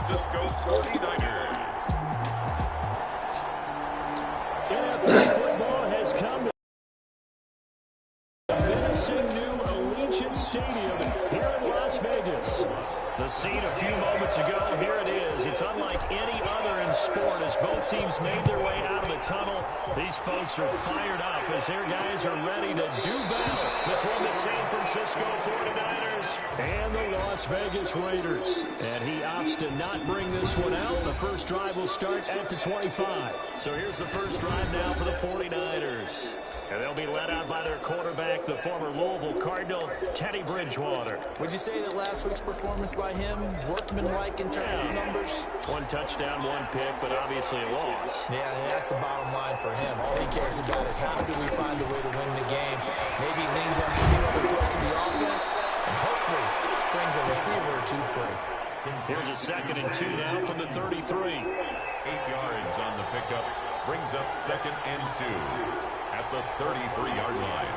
Francisco 49ers. NFL football has come to the menacing new Allegiant Stadium here in Las Vegas. The scene a few moments ago, here it is. It's unlike any other in sport as both teams made their way out of the tunnel. These folks are fired up as their guys are ready to do battle between the San Francisco 49ers and the Las Vegas Raiders. And he opts to not bring this one out. The first drive will start at the 25. So here's the first drive now for the 49ers. And they'll be led out by their quarterback, the former Louisville Cardinal, Teddy Bridgewater. Would you say that last week's performance by him, workmanlike in terms of numbers? One touchdown, one pick, but obviously a loss. Yeah, that's the bottom line for him. All he cares about is how do we find a way to win the game. Maybe leans on some other parts of the offense, and hopefully springs a receiver or two free. Here's a 2nd and 2 now from the 33. 8 yards on the pickup. Brings up 2nd and 2 at the 33-yard line.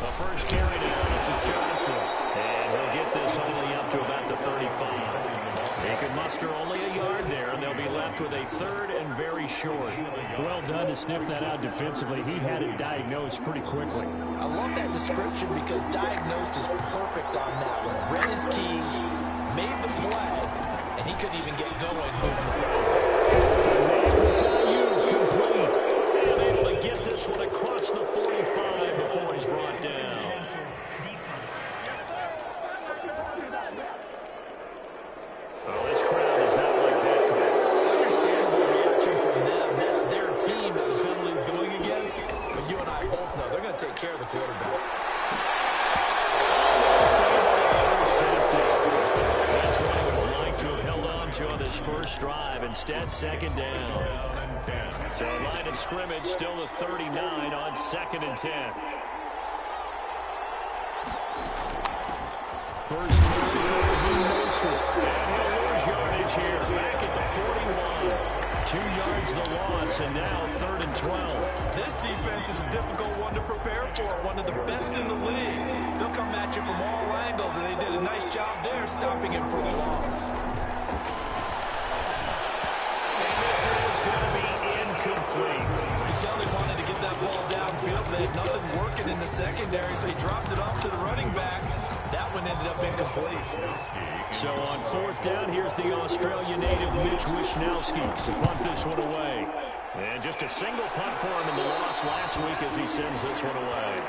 The first carry down. This is Johnson. And he'll get this only up to about the 35. He can muster only a yard there, and they'll be left with a 3rd and very short. Well done to sniff that out defensively. He had it diagnosed pretty quickly. I love that description because diagnosed is perfect on that one. Read his keys, made the play, and he couldn't even get going moving forward. Complete. And able to get this one across the 45 before he's brought down. Oh, this crowd is not like that crowd. Understandable reaction from them. That's their team that the penalty is going against. But you and I both know they're going to take care of the quarterback. That's what he would have liked to have held on to on this first drive. Instead, 2nd down. So line of scrimmage still the 39 on 2nd and 10. First carry for Raheem Mostert. And he'll lose yardage here. Back at the 41. 2 yards the loss, and now 3rd and 12. This defense is a difficult one to prepare for. One of the best in the league. They'll come at you from all angles, and they did a nice job there stopping him for the loss. And this is going to be incomplete. You can tell they wanted to get that ball downfield. They had nothing working in the secondary, so he dropped it off to the running back. That one ended up incomplete. So on 4th down, here's the Australian native Mitch Wishnowsky to punt this one away. And just a single punt for him in the loss last week as he sends this one away.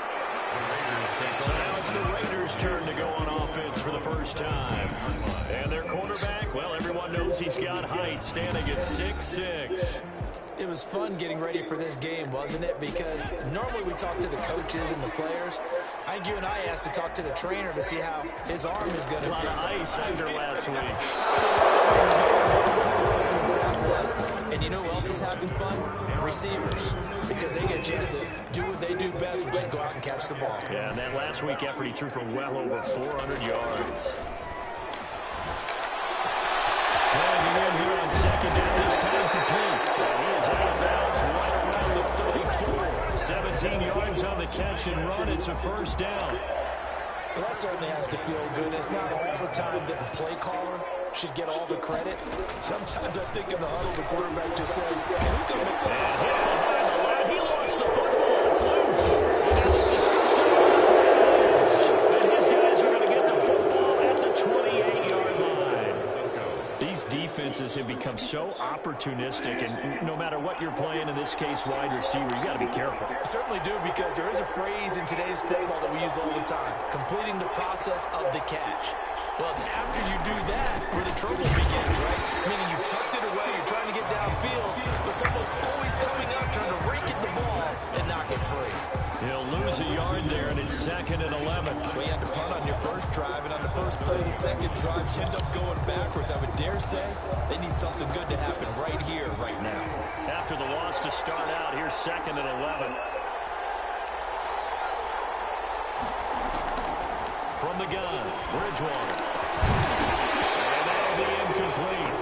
So now it's the Raiders' turn to go on offense for the first time. And their quarterback, well, everyone knows he's got height, standing at 6'6". It was fun getting ready for this game, wasn't it? Because normally we talk to the coaches and the players. I think you and I asked to talk to the trainer to see how his arm is going to be. A lot of ice after last week. And you know who else is having fun? Receivers. Because they get a chance to do what they do best, which is go out and catch the ball. Yeah, and that last week effort, he threw for well over 400 yards. Throwing it in here on 2nd down, this time complete. He is out of bounds right around the 34. 17 yards on the catch and run. It's a 1st down. Well, that certainly has to feel good. It's not all the time that the play caller should get all the credit. Sometimes I think in the huddle, the quarterback just says, hey, who's going to make that? And hit behind the line. He lost the football. It's loose. And now it's a scoop to and his guys are going to get the football at the 28-yard line. These defenses have become so opportunistic, and no matter what you're playing, in this case, wide receiver, you got to be careful. I certainly do, because there is a phrase in today's football that we use all the time, completing the process of the catch. Well, it's after you do that where the trouble begins, right? Meaning you've tucked it away, you're trying to get downfield, but someone's always coming up, trying to rake at the ball and knock it free. He'll lose a yard there, and it's 2nd and 11. Well, you had to punt on your first drive, and on the first play of the second drive, you end up going backwards. I would dare say they need something good to happen right here, right now. After the loss to start out, here's 2nd and 11. From the gun, Bridgewater. And that'll be incomplete.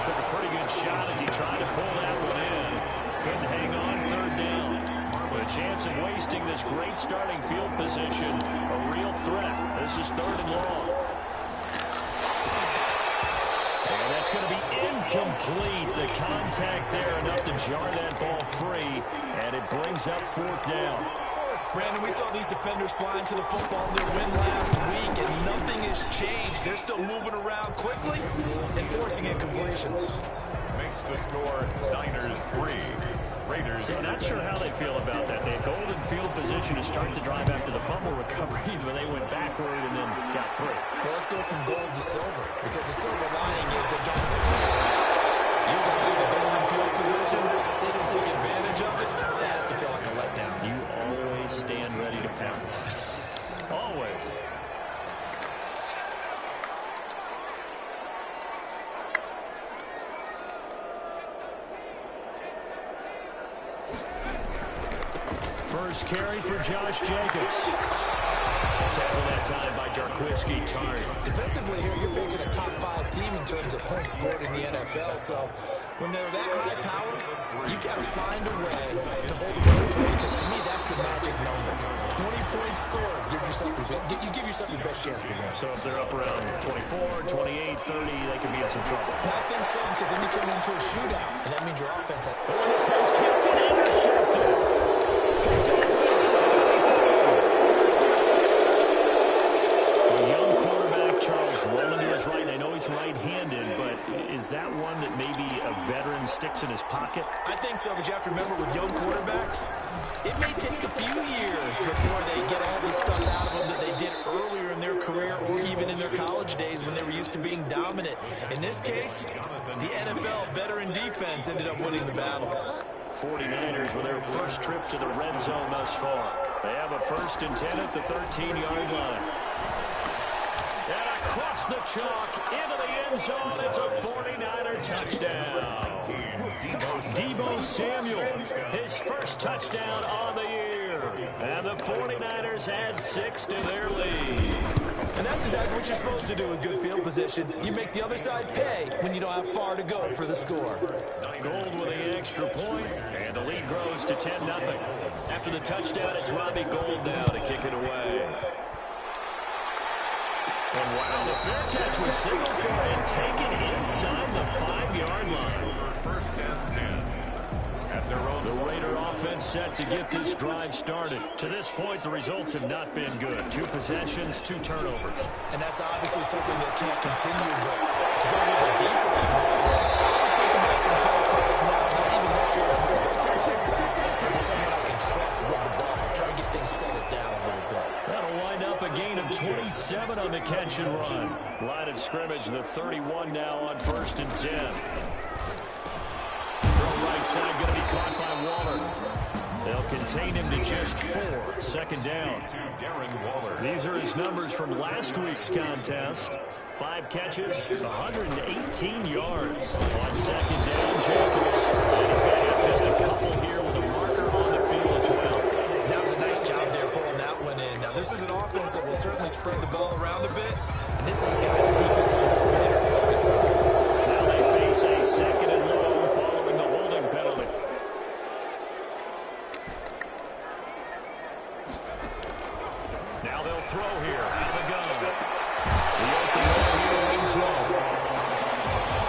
Took a pretty good shot as he tried to pull that one in. Couldn't hang on 3rd down. With a chance of wasting this great starting field position. A real threat. This is 3rd and long. It's going to be incomplete. The contact there enough to jar that ball free, and it brings up fourth down. Brandon, we saw these defenders flying to the football in their win last week, and nothing has changed. They're still moving around quickly and forcing incompletions. Makes the score Niners 3. Raiders. So not sure how they feel about that. They had golden field position to start the drive after the fumble recovery, but they went backward and then got through. Well, let's go from gold to silver, because the silver lining is they got the You're going to leave the golden field position. They didn't take advantage of it. That has to feel like a letdown. You always stand ready to pounce. Always. First carry for Josh Jacobs. Tackle that time by Jarquiski Tartt. Defensively here, you're facing a top 5 team in terms of points scored in the NFL. So when they're that high power, you got to find a way to hold them to, because to me, that's the magic number. 20-point score gives yourself you give yourself your best chance to win. So if they're up around 24, 28, 30, they could be in some trouble. I think so, because then you turn it into a shootout, and that means your offense has... Oh, this ball's tipped and intercepted. Picked off the young quarterback, Charles, rolling to his right. I know he's right-handed, but is that one that maybe a veteran sticks in his pocket? I think so, but you have to remember with young quarterbacks, it may take a few years before they get all the stuff out of them that they did earlier in their career or even in their college days when they were used to being dominant. In this case, the NFL veteran defense ended up winning the battle. 49ers with their first trip to the red zone thus far. They have a 1st and 10 at the 13-yard line. And across the chalk into the end zone, it's a 49er touchdown. Deebo Samuel, his first touchdown on the year. And the 49ers add 6 to their lead. And that's exactly what you're supposed to do with good field position. You make the other side pay when you don't have far to go for the score. Gold with the extra point, and the lead grows to 10-0. After the touchdown, it's Robbie Gould now to kick it away. And wow, the fair catch was signaled for and taken inside the 5-yard line. 1st and 10. At their own. The Raider offense set to get this drive started. To this point, the results have not been good. 2 possessions, 2 turnovers. And that's obviously something that can't continue, but to go a little bit deeper on that, I would think about some play calls now, not even necessarily to the best player, but to someone I can trust with the ball, try to get things settled down a little bit. That'll wind up a gain of 27 on the catch and run. Line of scrimmage, the 31 now on 1st and 10. From right side, going to be caught by Waller. They'll contain him to just 4. 2nd down. These are his numbers from last week's contest. 5 catches, 118 yards. On 2nd down, Jacobs. And he's going to have just a couple here with a marker on the field as well. That was a nice job there pulling that one in. Now, this is an offense that will certainly spread the ball around a bit, and this is a guy the defense is better focus on. Now they face a 2nd and long following the holding penalty. Now they'll throw here. Out of the gun. The open here wing throw.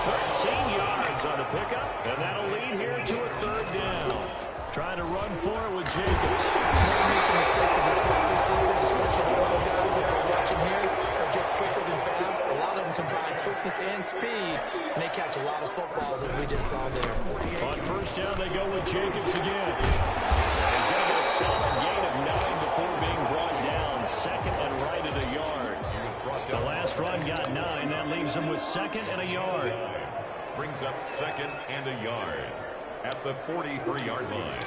13 yards on the pickup, and that'll lead here to a 3rd down. Trying to run for it with Jacobs. Don't make the mistake of the slot receivers, especially the little guys that we're watching here, are just quicker than fast. A lot of them combine quickness and speed, and they catch a lot of footballs, as we just saw there. On 1st down, they go with Jacobs again. He's going to get a solid gain of 9 before being brought down. 2nd and right at a yard. The last run got 9. That leaves him with 2nd and a yard. Brings up 2nd and a yard at the 43-yard line.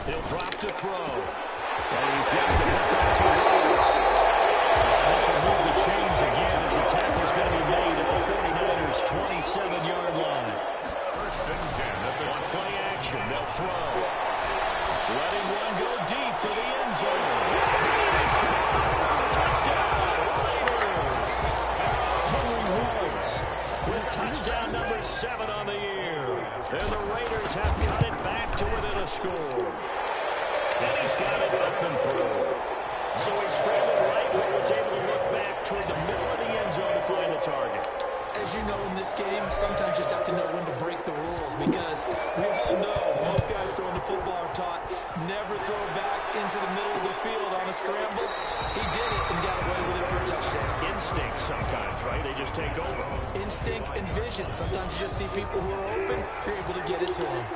He'll drop to throw. And he's got the hook up to Rose. This will move the chains again as the tackle's going to be made at the 49ers' 27-yard line. 1st and 10 at the On play action, they'll throw. Letting one go deep for the end zone. Touchdown, Raiders. Henry Ruggs with touchdown number 7 on the year. And the Raiders have cut it back to within a score. And he's got it up and through. So he scrambled right, but was able to look back toward the middle of the target. As you know, in this game, sometimes you just have to know when to break the rules, because we all know most guys throwing the football are taught never throw back into the middle of the field on a scramble. He did it and got away with it for a touchdown. Instinct sometimes, right? They just take over. Instinct and vision. Sometimes you just see people who are open, you're able to get it to them.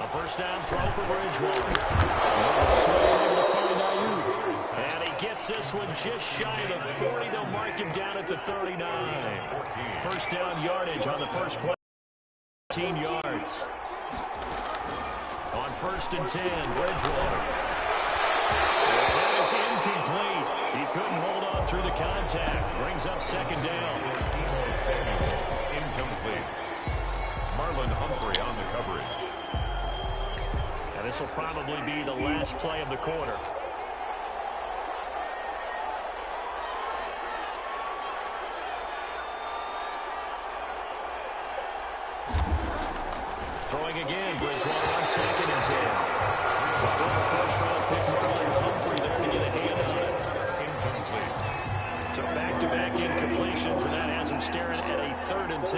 A first down throw for Bridgewater. Able to find Ayuk. And he gets this one just shy of the 40. They'll mark him down at the 39. First down yardage on the first play. 15 yards. On first and 10, Bridgewater. And that is incomplete. He couldn't hold on through the contact. Brings up second down. Incomplete. Marlon Humphrey on the coverage. And this will probably be the last play of the quarter. Throwing again, Bridgewater on second and 10. Former first-round pick Marlon Humphrey there to get a hand on it. Incomplete. So back-to-back incompletions, and that has him staring at a 3rd and 10.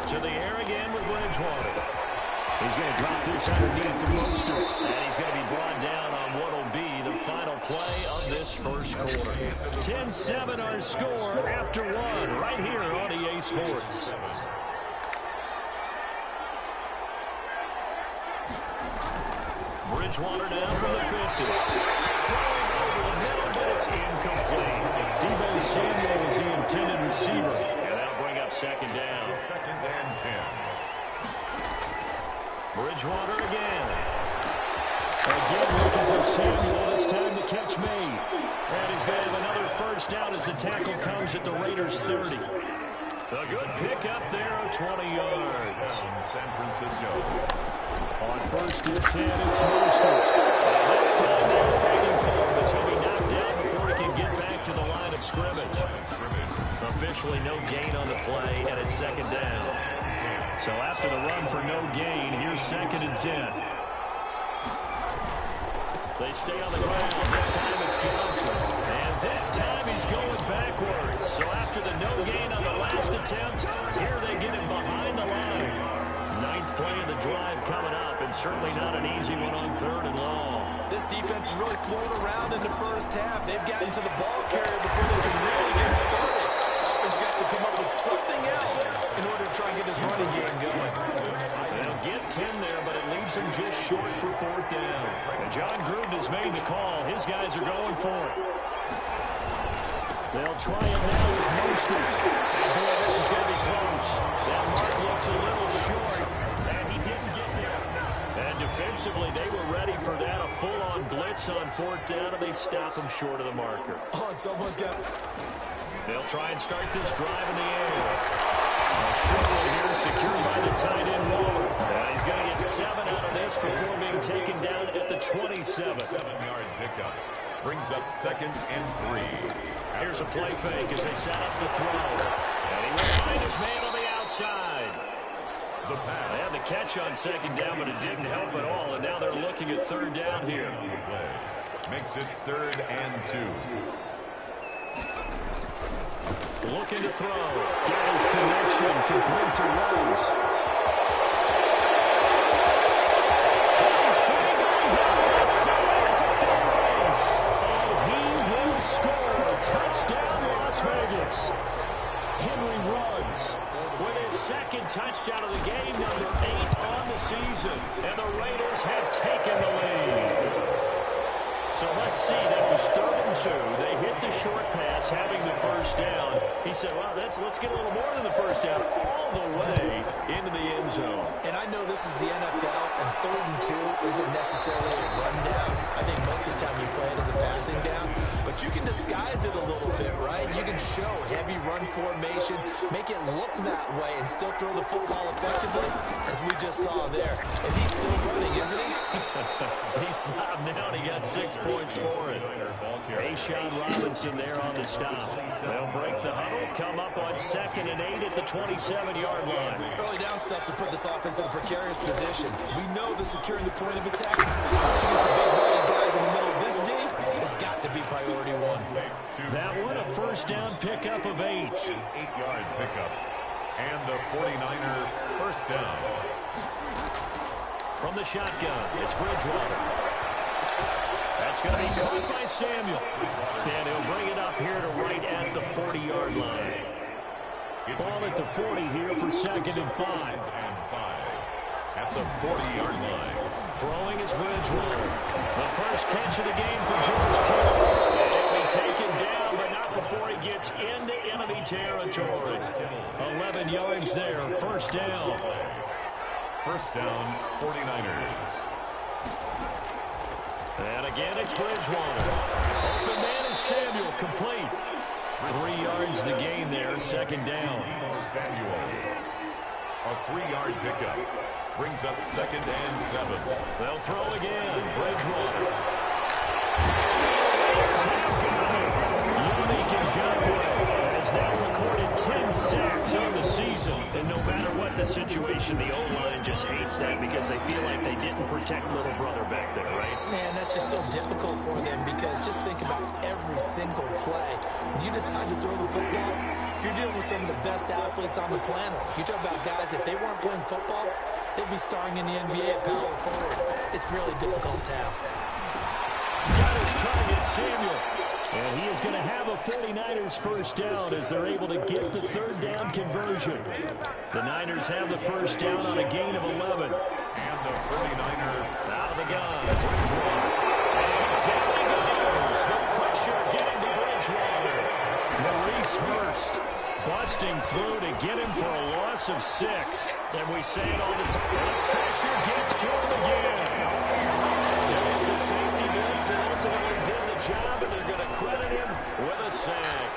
To the air again with Bridgewater. He's going to drop this underneath to Mostert. And he's going to be brought down on what will be the final play of this first quarter. 10-7 our score after one right here on EA Sports. Bridgewater down from the 50. Throwing over the middle, but it's incomplete. Deebo Samuel is the intended receiver. And that'll bring up second down. Second and 10. Bridgewater again. Again looking for Samuel. This time the catch made. And he's going to have another first down as the tackle comes at the Raiders' 30. A good pickup there of 20 yards. San Francisco. On first and 10, it's Mostert. And this time they're waiting for him as he'll be knocked down before he can get back to the line of scrimmage. Officially no gain on the play, and it's second down. So after the run for no gain, here's second and 10. They stay on the ground. This time it's Johnson. And this time he's going backwards. So after the no gain on the last attempt, here they get him behind the line. 9th play of the drive coming up, and certainly not an easy one on 3rd and long. This defense is really flown around in the first half. They've gotten to the ball carrier before they can really get started. Offense got to come up with something else in order to try and get this running game going. They'll get 10 there, but it leaves them just short for 4th down. And John Gruden has made the call. His guys are going for it. They'll try it now with Mostert. And boy, this is going to be close. That mark looks a little short, and he didn't get there. And defensively, they were ready for that. A full-on blitz on 4th down, and they stop him short of the marker. Oh, and someone's got... They'll try and start this drive in the air. Short one here, secured by the tight end Waller. And he's going to get 7 out of this before being taken down at the 27. 7-yard pickup. Brings up second and 3. Here's a play fake as they set up the throw. And he will find his man on the outside. The pass. They had the catch on second down, but it didn't help at all. And now they're looking at 3rd down here. Makes it 3rd and 2. Looking to throw. Got his connection. Complete to Rose. He's throwing going down. It's a full race. And he will score. Touchdown, Las Vegas. Henry Ruggs with his 2nd touchdown of the game, number 8 on the season. And the Raiders have taken the lead. So let's see, that was 3rd and 2. They hit the short pass, having the first down. He said, well, let's get a little more than the first down, all the way into the end zone. And I know this is the NFL, and 3rd and 2 isn't necessarily a run down. I think most of the time you play it as a passing down. But you can disguise it a little bit, right? You can show heavy run formation, make it look that way, and still throw the football effectively, as we just saw there. And he's still running, isn't he? He stopped now, and he got 6 points for it. Rashawn Robinson there on the stop. They'll break the huddle, come up on 2nd and 8 at the 27-yard line. Early down stuff to put this offense in a precarious position. We know that securing the point of attack, especially against the big-hearted guys in the middle of this D, has got to be priority one. That one, a first down pickup of 8. 8-yard pickup. And the 49er first down. From the shotgun, it's Bridgewater. That's going to be caught by Samuel. And he'll bring it up here to right at the 40-yard line. Ball at the 40 here for 2nd and 5. At the 40-yard line. Throwing is Bridgewater. The first catch of the game for George Kittle. And he'll be taken down, but not before he gets into enemy territory. 11 yards there, first down. First down, 49ers. And again, it's Bridgewater. Open man is Samuel, complete. 3 yards the gain there, 2nd down. Samuel. A 3-yard pickup. Brings up 2nd and 7. They'll throw again. Bridgewater. Unique Ngakoue has now recorded 10 sacks on the season. And no matter what the situation, the O-line just hates that because they feel like they didn't protect little brother back there, right? Man, that's just so difficult for them because just think about every single play. When you decide to throw the football, you're dealing with some of the best athletes on the planet. You talk about guys, if they weren't playing football, they'd be starring in the NBA at power forward. It's a really difficult task. Got his target, Samuel. And he is going to have a 49ers first down as they're able to get the 3rd down conversion. The Niners have the first down on a gain of 11. And the 49er out of the gun. Bridgewater. And down he goes. The pressure getting to Bridgewater. Maurice Hurst busting through to get him for a loss of 6. And we say it all the time. The pressure gets to him again. It was a safety blitz and ultimately did the job, and they're going to credit him with a sack.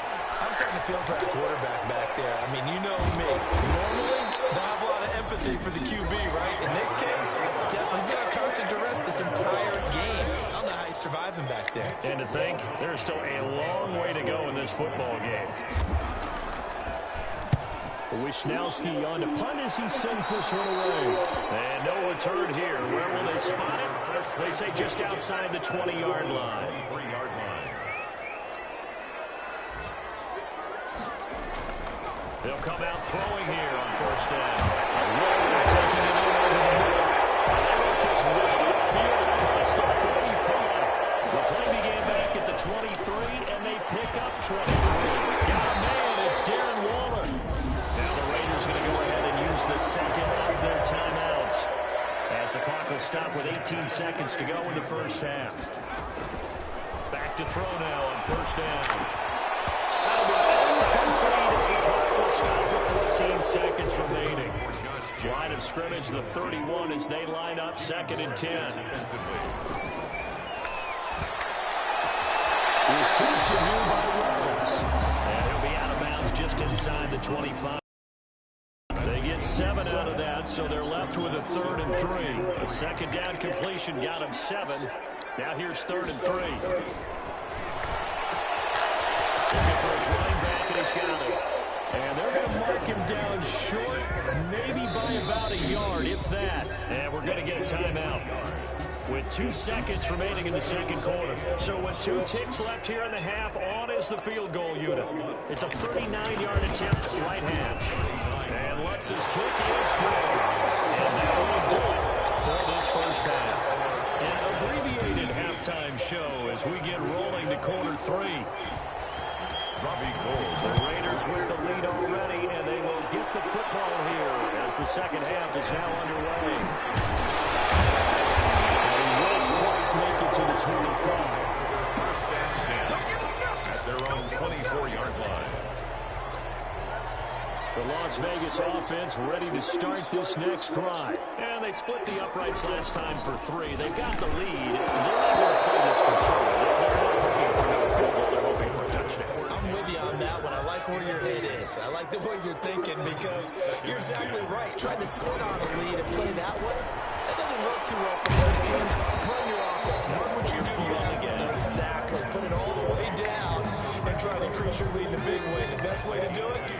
I'm starting to feel for that quarterback back there. I mean, you know me. Normally, don't have a lot of empathy for the QB, right? In this case, definitely been under constant duress this entire game. I don't know how he's surviving back there. And to think, there's still a long way to go in this football game. Wisnowski on to punt as he sends this one away. And no return here. Where will they spot it? They say just outside the 20-yard line. 3-yard line. They'll come out throwing here on first down. Warrior taking it in over the middle. They want this way upfield across the 45. The play began back at the 23, and they pick up 23. Got a man. It's Darren Waller. Now the Raiders going to go ahead and use the second of their timeouts as the clock will stop with 18 seconds to go in the first half. Back to throw now on first down. That'll be incomplete as the clock will stop with 14 seconds remaining. Line of scrimmage, the 31 as they line up 2nd and 10. Reception here by Reynolds. And he'll be out of bounds just inside the 25. They get 7 out of that, so they're left with a 3rd and 3. A 2nd down completion got him 7. Now here's 3rd and 3. Looking for his running back, and he's got it. And they're going to mark him down short, maybe by about a yard, if that. And we're going to get a timeout with 2 seconds remaining in the second quarter. So with 2 ticks left here in the half, on is the field goal unit. It's a 39-yard attempt, right hash. And Lutz's kick is good. And that will do it for this first half. An abbreviated halftime show as we get rolling to quarter 3. Robbie Gould. The Raiders with the lead already, and they will get the football here as the second half is now underway. They won't quite make it to the 25. First and 10 at their own 24-yard line. The Las Vegas offense ready to start this next drive. And they split the uprights last time for 3. They've got the lead. They're not going to play this conservative. They're not hoping for no field goal. They're hoping for a touchdown. I'm with you on that one. I like where your head is. I like the way you're thinking because you're exactly right. Trying to sit on a lead and play that way, that doesn't work too well for most teams. Run your offense. Run what you do best. Exactly. Put it all the way down and try to increase your lead in a big way. The best way to do it,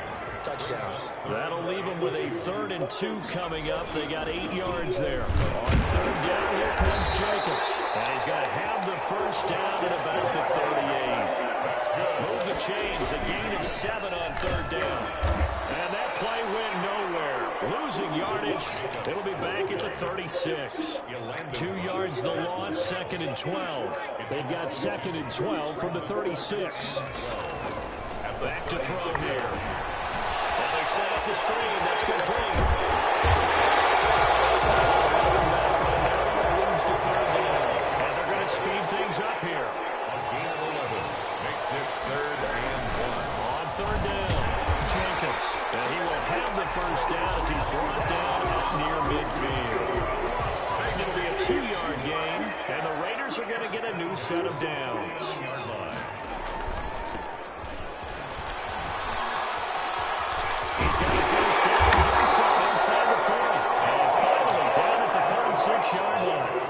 touchdowns. That'll leave them with a 3rd and 2 coming up. They got 8 yards there. On 3rd down, here comes Jacobs. And he's going to have the first down at about the 38. Move the chains, a gain of 7 on 3rd down. And that play went nowhere. Losing yardage. It'll be back at the 36. 2 yards the loss, 2nd and 12. They've got 2nd and 12 from the 36. Back to throw here. And they set up the screen. That's complete. Leads to 3rd down. And they're going to speed things up here. A gain of 11 makes it 3rd and 1. On 3rd down, Jacobs. And he will have the first down as he's brought down out near midfield. It'll be a 2-yard gain, and the Raiders are going to get a new set of downs. He's got a first down inside the 40. And finally down at the 36-yard line.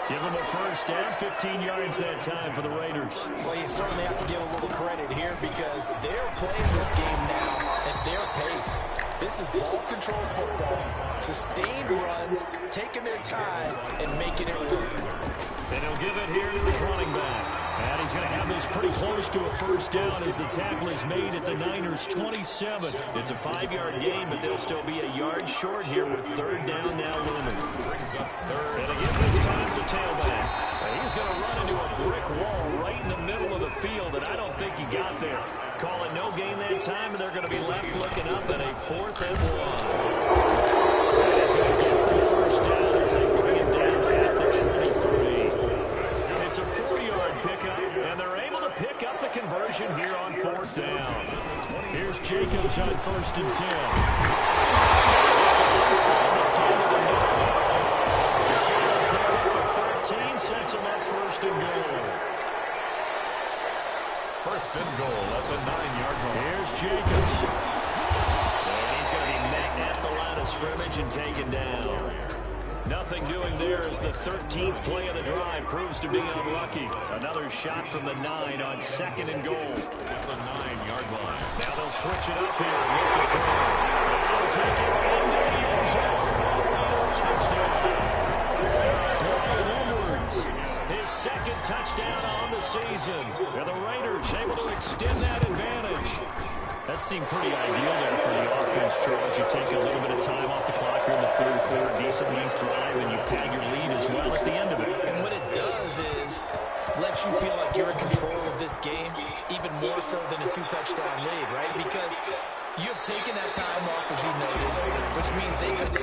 Give them a first down, 15 yards that time for the Raiders. Well, you certainly have to give a little credit here because they're playing this game now at their pace. This is ball control football, sustained runs, taking their time, and making it work. And he'll give it here to his running back. And he's going to have this pretty close to a first down as the tackle is made at the Niners' 27. It's a 5-yard gain, but they'll still be a yard short here with 3rd down now looming. And again, this time the tailback. And he's going to run into a brick wall right in the middle of the field, and I don't think he got there. Call it no gain that time, and they're going to be left looking up at a 4th and 1. And he's going to get the first down as they bring him down at the 23. It's a 4-yard pickup, and they're able to pick up the conversion here on 4th down. Here's Jacobs on 1st and 10. It's inside the 10 of the middle. The short pickup of 13 sets him up 1st and goal. 1st and goal at the 9-yard line. Here's Jacobs. And he's going to be met at the line of scrimmage and taken down. Nothing doing there as the 13th play of the drive proves to be unlucky. Another shot from the 9 on 2nd and goal. At the 9-yard line. Now they'll switch it up here with the throw. They'll take it into the end zone for a touchdown. Brian Edwards, his 2nd touchdown on the season. And the Raiders able to extend that advantage. That seemed pretty ideal there for the offense, Charles. You take a little bit of time off the clock here in the 3rd quarter, decent length drive, and you pad your lead as well at the end of it. And what it does is let you feel like you're in control of this game, even more so than a 2-touchdown lead, right? Because you have taken that time off, as you noted, which means they could...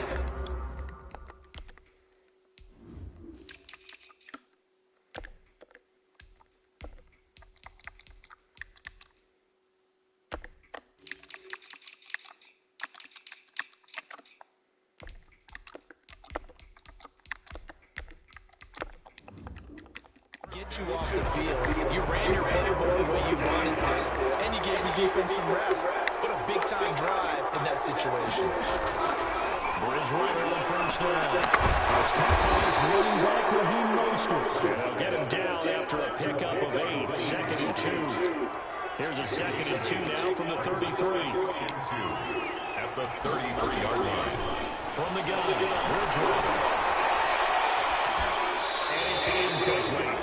get you off the field. You ran your playbook the way you wanted to, and you gave your defense some rest. What a big-time drive in that situation. Bridgewater on 1st down. It's Cowboys running back Raheem Mostert. They'll get him down after a pickup of 8. 2nd and 2. Here's a 2nd and 2 now from the 33. 2 at the 33-yard line. From the gun, Bridgewater. And it's incomplete.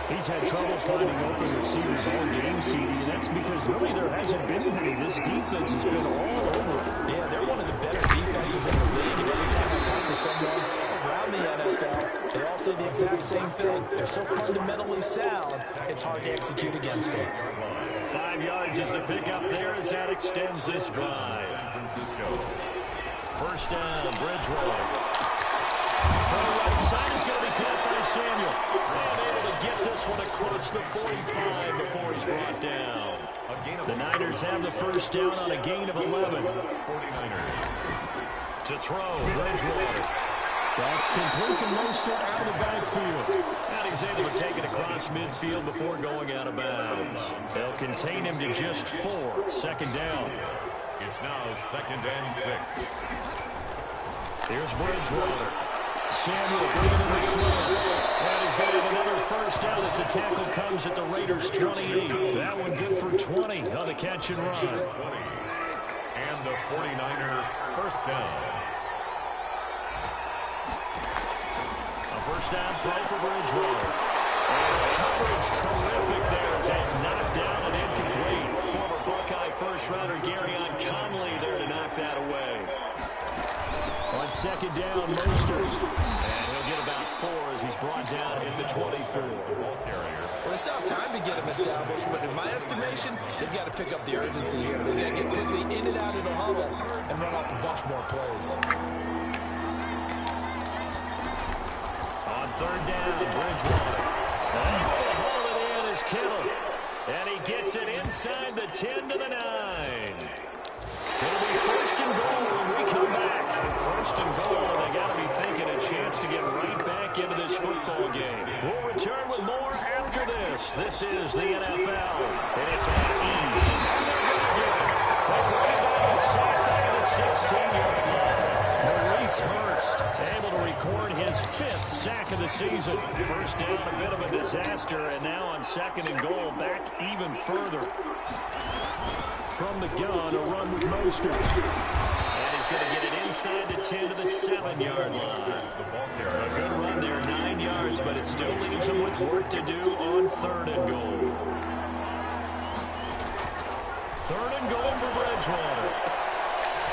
He's had trouble finding open receivers all game, CD, and that's because really there hasn't been any. This defense has been all over. Yeah, they're one of the better defenses in the league, and every time I talk to someone around the NFL, they all say the exact same thing. They're so fundamentally sound, it's hard to execute against them. 5 yards is the pickup there as that extends this drive. First down, Bridgewater. From the right side is going to be caught by Samuel. And able to get this one across the 45 before he's brought down. The Niners have the first down on a gain of 11. 49ers. To throw, Bridgewater. That's complete to Mostert out of the backfield. And he's able to take it across midfield before going out of bounds. They'll contain him to just 4. 2nd down. It's now 2nd and 6. Here's Bridgewater. Samuel bringing in the slam. And he's going to have another first down as the tackle comes at the Raiders' 28. That one good for 20 on the catch and run. And the 49er first down. A first down throw for Bridgewater. And the coverage terrific there as that's knocked down and incomplete. Former Buckeye first-rounder Garyon Conley there to knock that away. On second down, Mostert. And he'll get about 4 as he's brought down at the 24. Well, it's tough time to get him established, but in my estimation, they've got to pick up the urgency here. They've got to get quickly in and out of the huddle and run off a bunch more plays. On third down, Bridgewater. And he'll hold it in as Kittle. And he gets it inside the 10 to the 9. It'll be first and goal when we come back. First and goal, and they got to be thinking a chance to get right back into this football game. We'll return with more after this. This is the NFL, and it's at E. And they're going to get it. They bring it down and sack back at the 16-yard line. Maurice Hurst able to record his 5th sack of the season. First down, a bit of a disaster, and now on second and goal, back even further. From the gun, a run with Mostert. And he's going to get it inside the 10 to the 7-yard line. A good run there, 9 yards, but it still leaves him with work to do on third and goal. Third and goal for Bridgewater.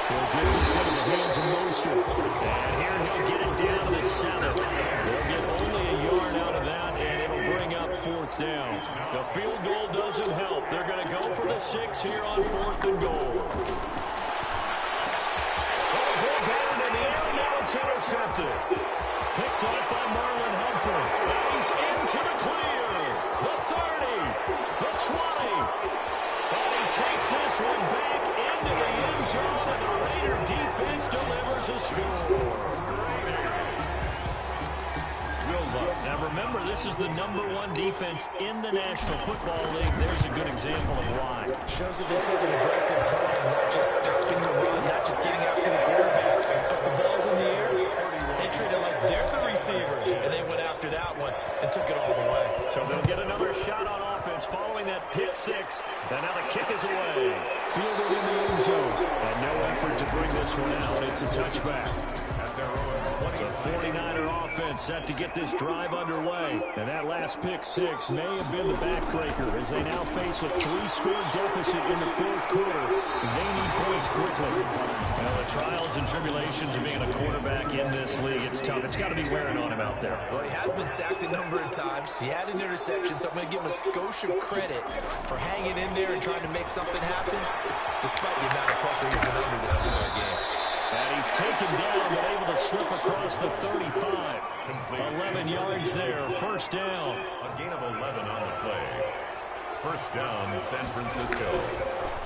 He'll get this into the hands of Mostert. And here he'll get it down to the 7. They'll get only a yard out of that, and it'll bring up fourth down. The field goal doesn't help. They're going to go for the 6 here on fourth and goal. Down in the air, now it's intercepted. Picked up by Marlon Humphrey. And he's into the clear. The 30. The 20. And he takes this one back into the end zone, and the Raider defense delivers a score. Now remember, this is the #1 defense in the National Football League. There's a good example of why. Shows that they set an aggressive tone, not just stopping the run, not just getting after the quarterback, but the ball's in the air. They treat it like they're the receivers, and they went after that one and took it all the way. So they'll get another shot on offense following that pick 6, and now the kick is away. Fielded in the end zone, and no effort to bring this one out. It's a touchback. The 49er offense set to get this drive underway. And that last pick 6 may have been the backbreaker as they now face a 3-score deficit in the fourth quarter. They need points quickly. Well, the trials and tribulations of being a quarterback in this league, it's tough. It's got to be wearing on him out there. Well, he has been sacked a number of times. He had an interception, so I'm going to give him a skosh of credit for hanging in there and trying to make something happen, despite the amount of pressure he's been under this entire game. And he's taken down, but able to slip across the 35. 11 yards there, first down. A gain of 11 on the play. First down, San Francisco.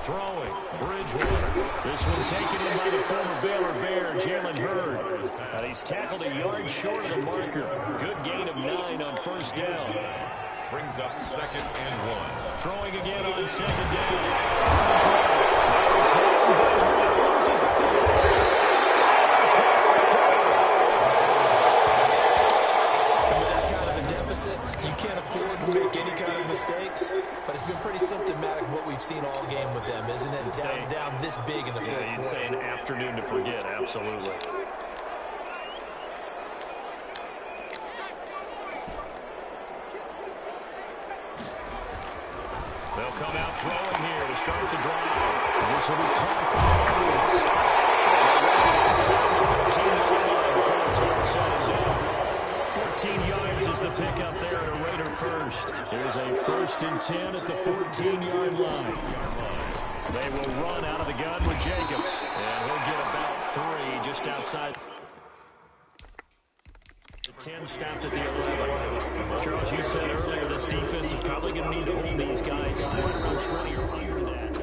Throwing, Bridgewater. This one taken in by the former Baylor Bear, Jalen Hurd. And he's tackled a yard short of the marker. Good gain of 9 on first down. Brings up second and 1. Throwing again on second down. Bridgewater loses the field. You can't afford to make any kind of mistakes, but it's been pretty symptomatic of what we've seen all game with them, isn't it? Down this big in the fourth quarter. You'd say an afternoon to forget, absolutely. They'll come out throwing here to start the drive. This will be caught by 14-yard line before it's all said and done. 14 yards is the pickup there at a Raider first. Here's a first and 10 at the 14-yard line. They will run out of the gun with Jacobs. And he'll get about 3 just outside. The 10 stopped at the 11. Charles, you said earlier this defense is probably going to need to hold these guys right around 20 or under that.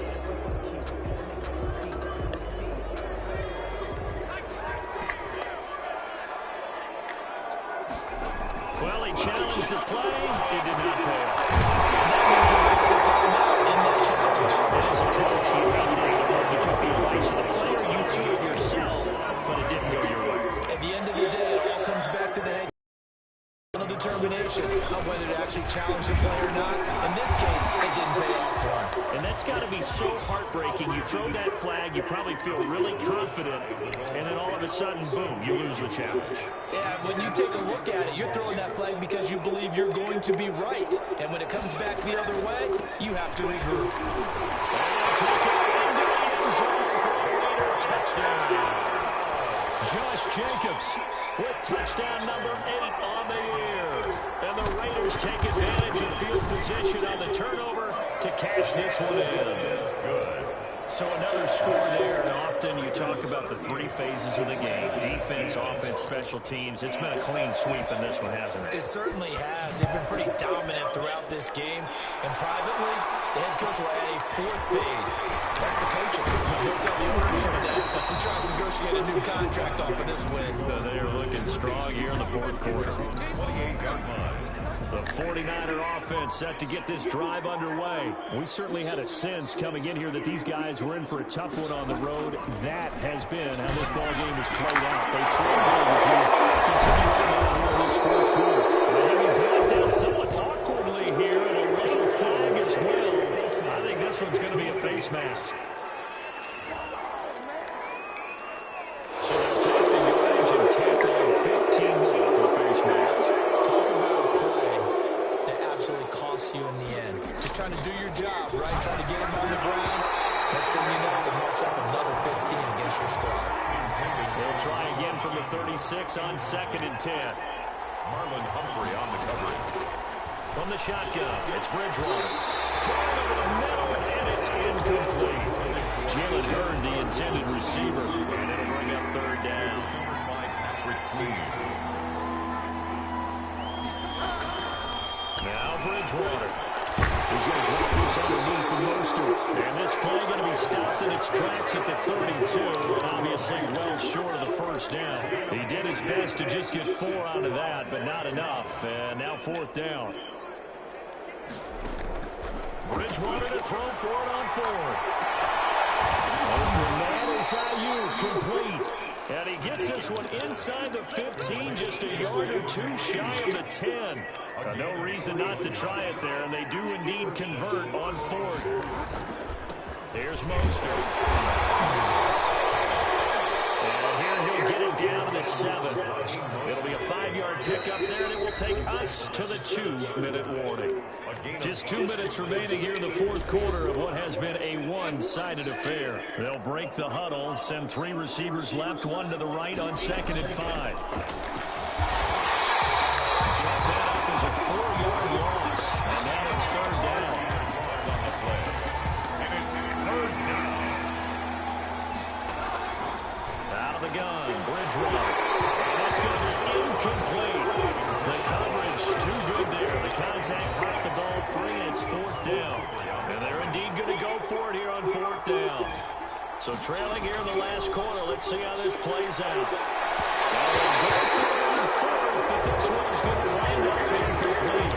Well, he challenged the play. It did not pay off. That means he makes the timeout in that challenge. As a coach, you took the advice of the player, you took it yourself, but it didn't go your way. At the end of the day, it all comes back to the head. Determination on whether to actually challenge the player or not. In this case, it didn't pay off for him. And that's got to be so heartbreaking. You throw that flag, you probably feel really confident, and then all of a sudden, boom, you lose the challenge. Yeah, when you take a look at it, you're throwing that flag because you believe you're going to be right. And when it comes back the other way, you have to regroup. Take it into the end zone for a Raider touchdown. Josh Jacobs with touchdown number 8 on the year. And the Raiders take advantage of field position on the turnover to cash this one in. Good. So another score there, and often you talk about the 3 phases of the game: defense, offense, special teams. It's been a clean sweep in this one, hasn't it? It certainly has. They've been pretty dominant throughout this game. And privately, the head coach will add a 4th phase. That's the coaching. He'll tell the ownership that once he tries to negotiate a new contract off of this win. They are looking strong here in the 4th quarter. 28-yard line. The 49er offense set to get this drive underway. We certainly had a sense coming in here that these guys were in for a tough one on the road. That has been how this ball game has played out. They trail big as we continue on here in this 4th quarter. They're brought down somewhat awkwardly here, and a little flag as well. I think this one's going to be a face mask. So they'll take the yardage and tackle on 15 more for face mask. Talk about a play that absolutely costs you in the end. Just trying to do your job, right? Trying to get him on the ground. Next thing you know, they march up another 15 against your squad. They'll try again from the 36 on 2nd and 10. Marlon Humphrey on the coverage. From the shotgun, it's Bridgewater. Thrown over the middle, and it's incomplete. Jalen Hurd, the intended receiver, and it'll bring up 3rd down. Patrick Queen. Now Bridgewater. He's going to drop this underneath to Mostert. And this play going to be stopped in its tracks at the 32, and obviously well short of the 1st down. He did his best to just get 4 out of that, but not enough. And now 4th down. Bridgewater to throw for it on 4th. Open man is Ayuk, complete. And he gets this one inside the 15, just a yard or 2 shy of the 10. No reason not to try it there, and they do indeed convert on 4th. Here's Mostert. And here he'll get it down to the 7. It'll be a 5-yard pickup there, and it will take us to the 2-minute warning. Just 2 minutes remaining here in the 4th quarter of what has been a one-sided affair. They'll break the huddle, send 3 receivers left, 1 to the right on 2nd and 5. Chop that up as a 4-yard loss, and now it's 3rd down. On the play. And it's 3rd down. Out of the gun, Bridgewater. And it's going to be incomplete. The coverage too good there. The contact caught the ball free, and it's 4th down. And they're indeed going to go for it here on 4th down. So trailing here in the last quarter, let's see how this plays out. They'll go for it on 4th, but this one's going to wind up incomplete.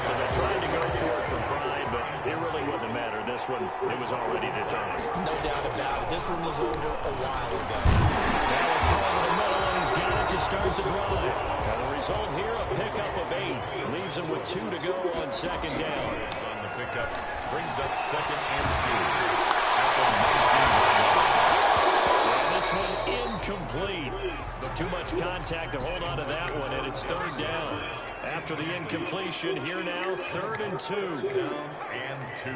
So they're trying to go for it for pride, but it really wouldn't have mattered. This one, it was already determined. No doubt about it. This one was over a while ago. Now a throw to the middle, and he's got it to start the drive. And the result here, a pickup of 8. Leaves him with 2 to go on 2nd down. On the pickup. Brings up 2nd and 2. At the 19-yard line. And this one incomplete. But too much contact to hold on to that one, and it's 3rd down. After the incompletion, here now, 3rd and 2. And 2.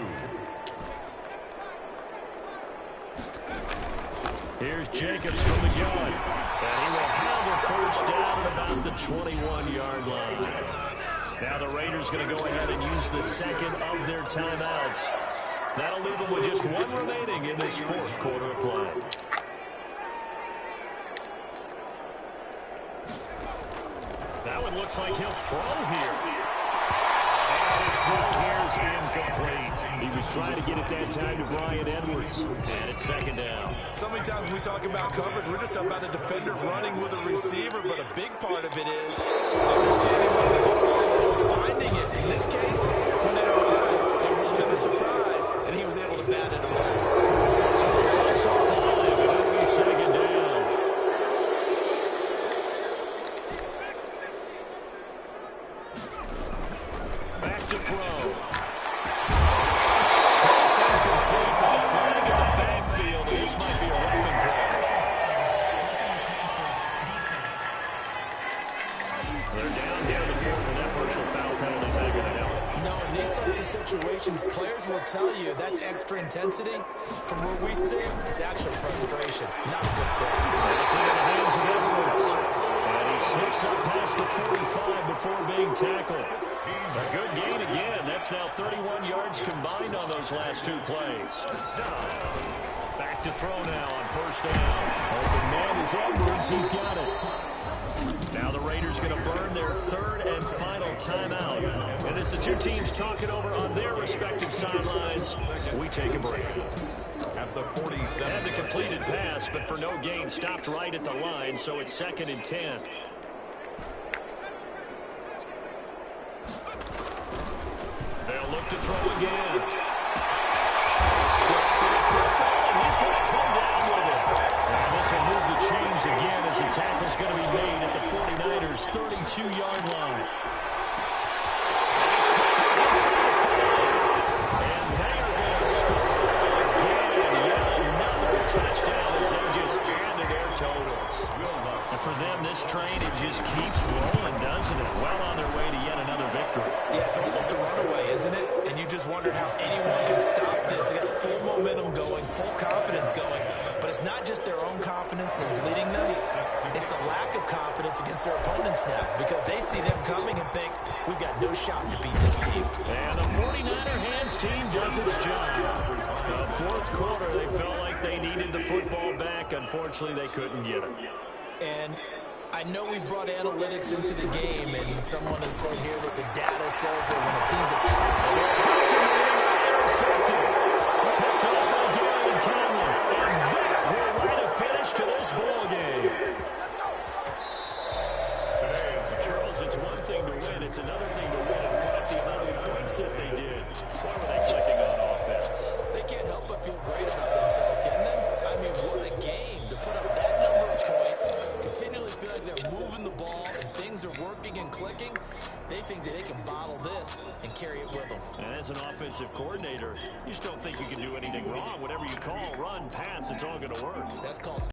Here's Jacobs from the gun. And he will have a 1st down at about the 21-yard line. Now the Raiders going to go ahead and use the 2nd of their timeouts. That'll leave them with just 1 remaining in this 4th quarter of play. That one looks like he'll throw here. And his throw here is incomplete. He was trying to get it that time to Bryan Edwards. And it's 2nd down. So many times when we talk about coverage, we're just about the defender running with a receiver, but a big part of it is understanding where the football is, finding it. In this case, when it arrived, it wasn't a surprise, and he was able to bat it away. So loss of 5, and it'll be 2nd down. They're down here in the fourth, and that personal foul penalty is not going to help. No, in these types of situations, players will tell you that's extra intensity. From where we sit, it's actual frustration, not a good play. And it's into the hands of Edwards. And he slips up past the 45 before being tackled. A good gain again. That's now 31 yards combined on those last two plays. Back to throw now on first down. Open man is Edwards. He's got it. Now the Raiders going to burn their third and final timeout. And as the two teams talk it over on their respective sidelines, we take a break. At the 47. And the completed pass, but for no gain, stopped right at the line, so it's 2nd and 10. They'll look to throw again. Square for the football, and he's going to come down with it. And this will move the chains again as the tackle's going to be made at the 49ers' 32-yard line. And they are going to score again. Yet another touchdown as they just add to their totals. And for them, this train, it just keeps rolling, doesn't it? Well on their way to yet another victory. Yeah, it's almost a runaway, isn't it? And you just wonder how anyone can stop this. They got full momentum going, full confidence going. But it's not just their own confidence that's leading them. It's the lack of confidence against their opponents now because they see them coming and think, we've got no shot to beat this team. And the 49er hands team does its job. The fourth quarter, they felt like they needed the football back. Unfortunately, they couldn't get it. And I know we brought analytics into the game, and someone has said here that the data says that when a team's intercepted, picked up by Gary Conley, and that will write a finish to this ball game. Charles, it's one thing to win, it's another thing to win and put up the amount of points that they did. Why were they clicking on offense? They can't help but feel great about themselves, can they? I mean, what a game to put up that number of points, continually feel like they're moving the ball and things are working and clicking. They think that they can bottle this and carry it with them. And as an offensive coordinator, you just don't think you can do anything wrong. Whatever you call, run, pass, it's all going to work. That's called